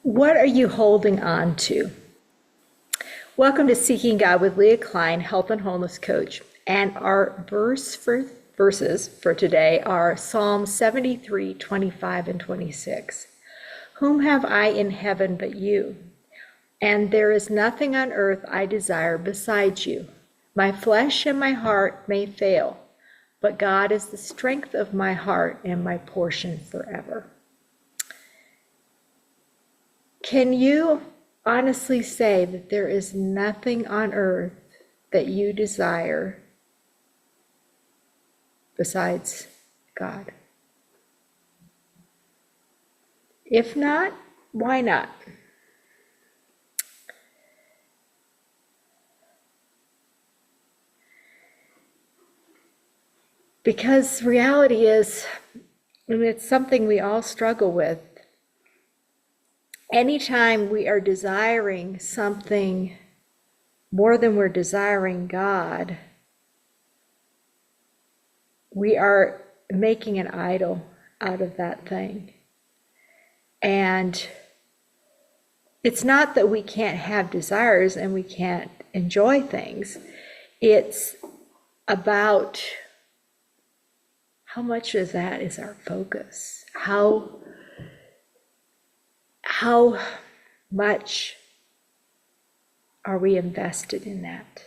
What are you holding on to? Welcome to Seeking God with Leah Klein, Health and Wholeness Coach. And our verses for today are Psalm 73, 25, and 26. Whom have I in heaven but you? And there is nothing on earth I desire besides you. My flesh and my heart may fail, but God is the strength of my heart and my portion forever. Can you honestly say that there is nothing on earth that you desire besides God? If not, why not? Because reality is, and it's something we all struggle with, anytime we are desiring something more than we're desiring God, we are making an idol out of that thing. And it's not that we can't have desires and we can't enjoy things. It's about how much of that is our focus. How much are we invested in that?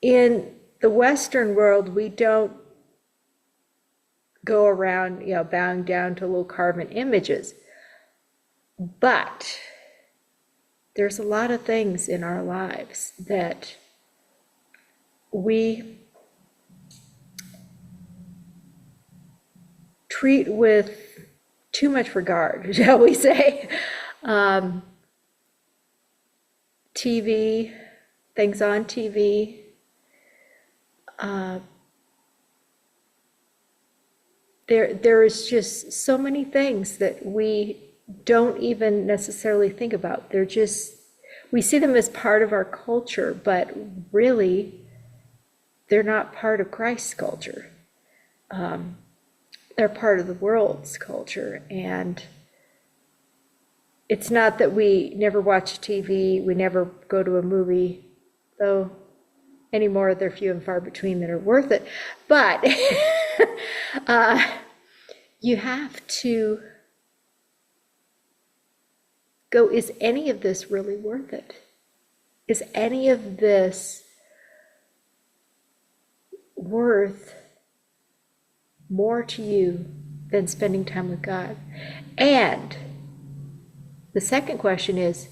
In the Western world, we don't go around, bowing down to little carven images. But there's a lot of things in our lives that we treat with too much regard, shall we say. TV, things on TV. There is just so many things that we don't even necessarily think about. We see them as part of our culture, but really, they're not part of Christ's culture. They're part of the world's culture. And it's not that we never watch TV, we never go to a movie, though anymore they're few and far between that are worth it. But you have to go, is any of this really worth it? Is any of this worth more to you than spending time with God? And the second question is,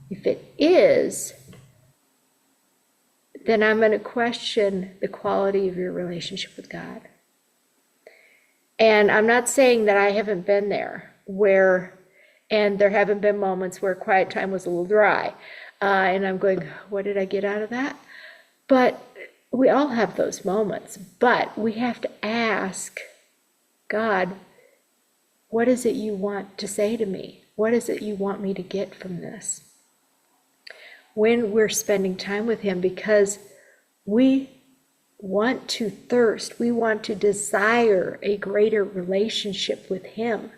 if it is, then I'm going to question the quality of your relationship with God. And I'm not saying that I haven't been there and there haven't been moments where quiet time was a little dry. And I'm going, what did I get out of that? But we all have those moments. But we have to ask God, what is it you want to say to me? What is it you want me to get from this? When we're spending time with Him, because we want to thirst, we want to desire a greater relationship with Him.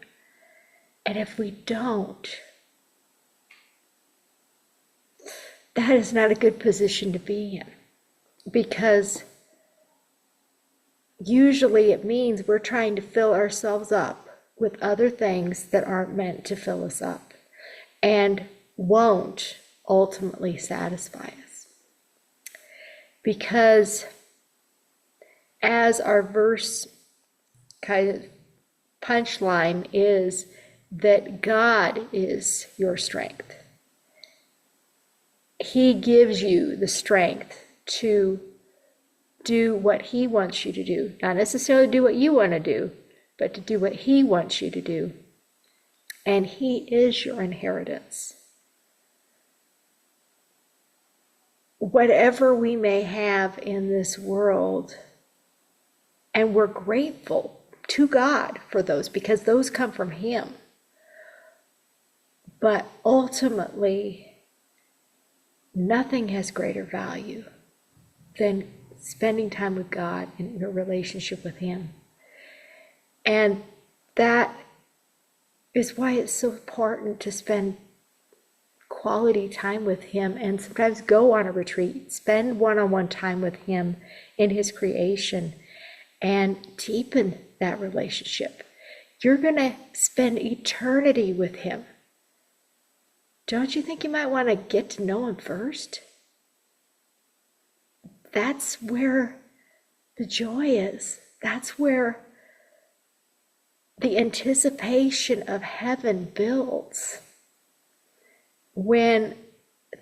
And if we don't, that is not a good position to be in, because usually it means we're trying to fill ourselves up with other things that aren't meant to fill us up and won't ultimately satisfy us. Because as our verse kind of punchline is that God is your strength. He gives you the strength to do what He wants you to do. Not necessarily do what you want to do, but to do what He wants you to do. And He is your inheritance. Whatever we may have in this world, and we're grateful to God for those, because those come from Him. But ultimately, nothing has greater value than spending time with God and your relationship with Him. And that is why it's so important to spend quality time with him and sometimes go on a retreat, spend one-on-one time with him in his creation and deepen that relationship. You're going to spend eternity with him. Don't you think you might want to get to know him first? That's where the joy is. That's where the anticipation of heaven builds. When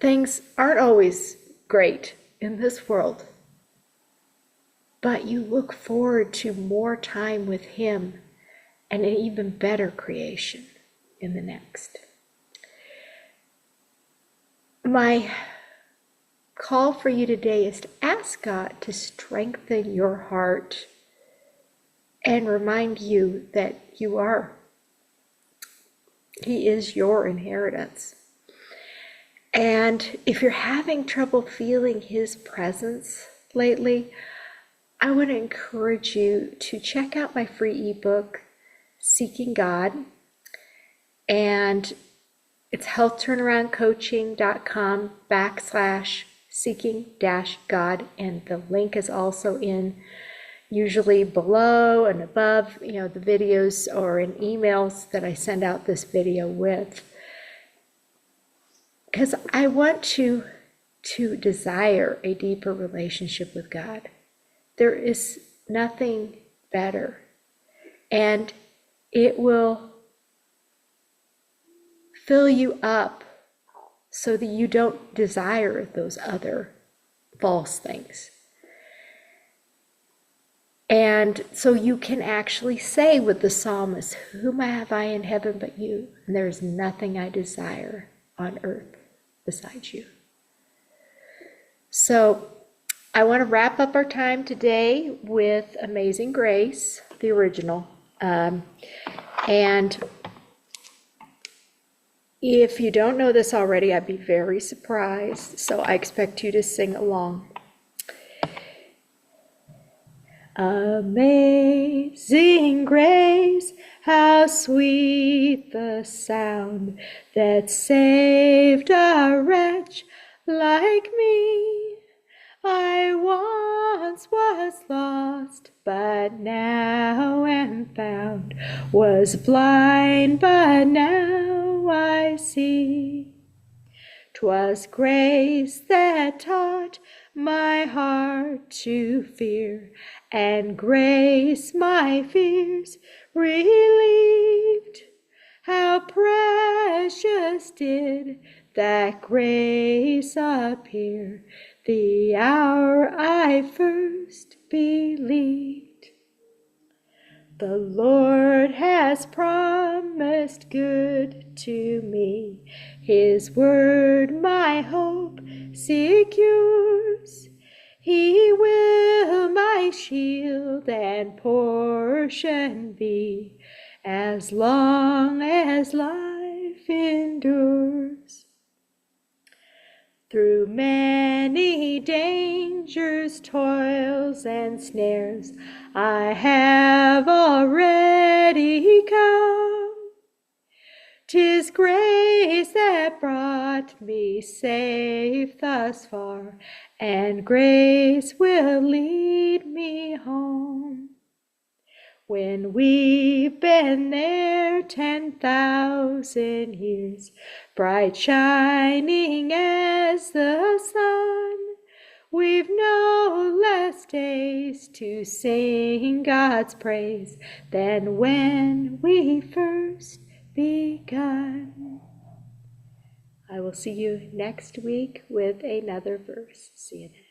things aren't always great in this world, but you look forward to more time with him and an even better creation in the next. My call for you today is to ask God to strengthen your heart and remind you that he is your inheritance. And if you're having trouble feeling his presence lately, I want to encourage you to check out my free ebook, Seeking God. And it's healthturnaroundcoaching.com/seeking-God. And the link is also usually below and above, the videos or in emails that I send out this video with. Because I want to desire a deeper relationship with God. There is nothing better. And it will fill you up so that you don't desire those other false things. And so you can actually say with the psalmist, whom have I in heaven but you? And there is nothing I desire on earth besides you. So I want to wrap up our time today with Amazing Grace, the original. And if you don't know this already, I'd be very surprised. So I expect you to sing along. Amazing grace, how sweet the sound that saved a wretch like me. I once was lost, but now am found, was blind, but now I see. 'Twas grace that taught my heart to fear, and grace my fears relieved. How precious did that grace appear the hour I first believed. The Lord has promised good to me. His word my hope secures. He will my shield and portion be as long as life endures. Through many dangers, toils, and snares, I have already come. 'Tis grace that brought me safe thus far, and grace will lead me home. When we've been there 10,000 years, bright shining as the sun, we've no less days to sing God's praise than when we first begun. I will see you next week with another verse. See you then.